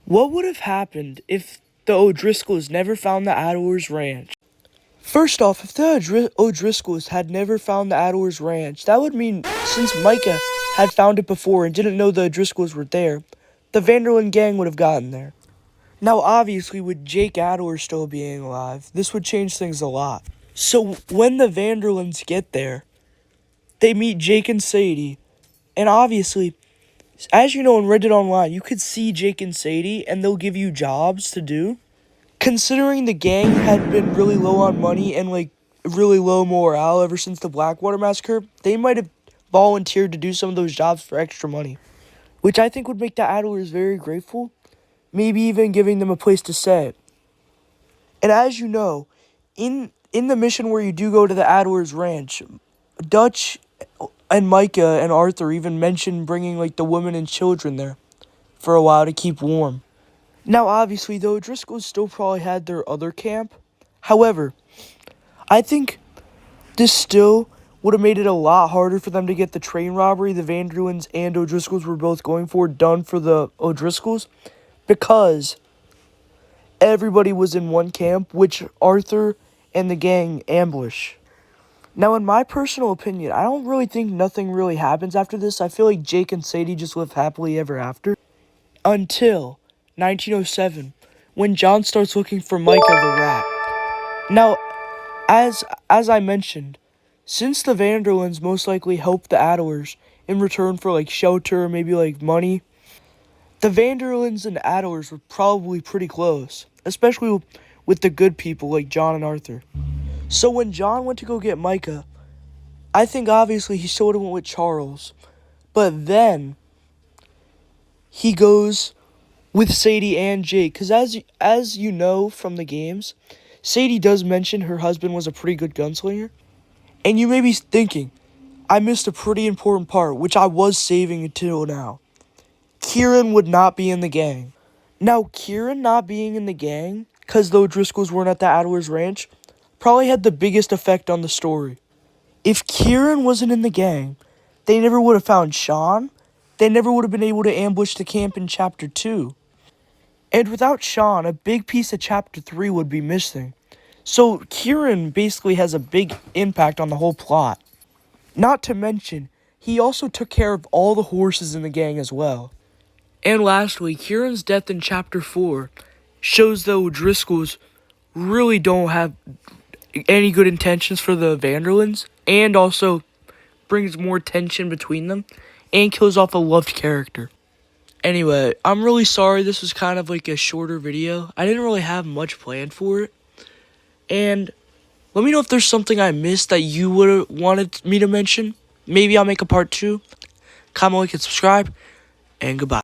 What would have happened if the O'Driscolls never found the Adler's ranch? First off, if the O'Driscolls had never found the Adler's ranch, that would mean since Micah had found it before and didn't know the O'Driscolls were there, the Vanderlyn gang would have gotten there. Now, obviously, with Jake Adler still being alive, this would change things a lot. So, when the Vanderlyns get there, they meet Jake and Sadie, and obviously, as you know in Reddit Online, you could see Jake and Sadie, and they'll give you jobs to do. Considering the gang had been really low on money and, really low morale ever since the Blackwater Massacre, they might have volunteered to do some of those jobs for extra money, which I think would make the Adlers very grateful, maybe even giving them a place to stay. And as you know, in the mission where you do go to the Adler's ranch, Dutch and Micah and Arthur even mentioned bringing, the women and children there for a while to keep warm. Now, obviously, the O'Driscolls still probably had their other camp. However, I think this still would have made it a lot harder for them to get the train robbery the Vanderlyns and O'Driscolls were both going for done for the O'Driscolls, because everybody was in one camp, which Arthur and the gang ambush. Now, in my personal opinion, I don't really think nothing really happens after this. I feel like Jake and Sadie just live happily ever after. Until 1907, when John starts looking for Micah the rat. Now, as I mentioned, since the Vanderlyns most likely helped the Adlers in return for, shelter or maybe, money, the Vanderlyns and Adlers were probably pretty close, especially with the good people like John and Arthur. So when John went to go get Micah, I think obviously he still would have went with Charles. But then he goes with Sadie and Jake. Because as you know from the games, Sadie does mention her husband was a pretty good gunslinger. And you may be thinking, I missed a pretty important part, which I was saving until now. Kieran would not be in the gang. Now, Kieran not being in the gang, because the O'Driscolls weren't at the Adler's ranch, probably had the biggest effect on the story. If Kieran wasn't in the gang, they never would have found Sean. They never would have been able to ambush the camp in Chapter 2. And without Sean, a big piece of Chapter 3 would be missing. So Kieran basically has a big impact on the whole plot. Not to mention, he also took care of all the horses in the gang as well. And lastly, Kieran's death in Chapter 4 shows the O'Driscolls really don't have any good intentions for the Vanderlyns, and also brings more tension between them, and kills off a loved character. Anyway, I'm really sorry this was kind of a shorter video. I didn't really have much planned for it. And let me know if there's something I missed that you would have wanted me to mention. Maybe I'll make a part 2. Comment, like, and subscribe. And goodbye.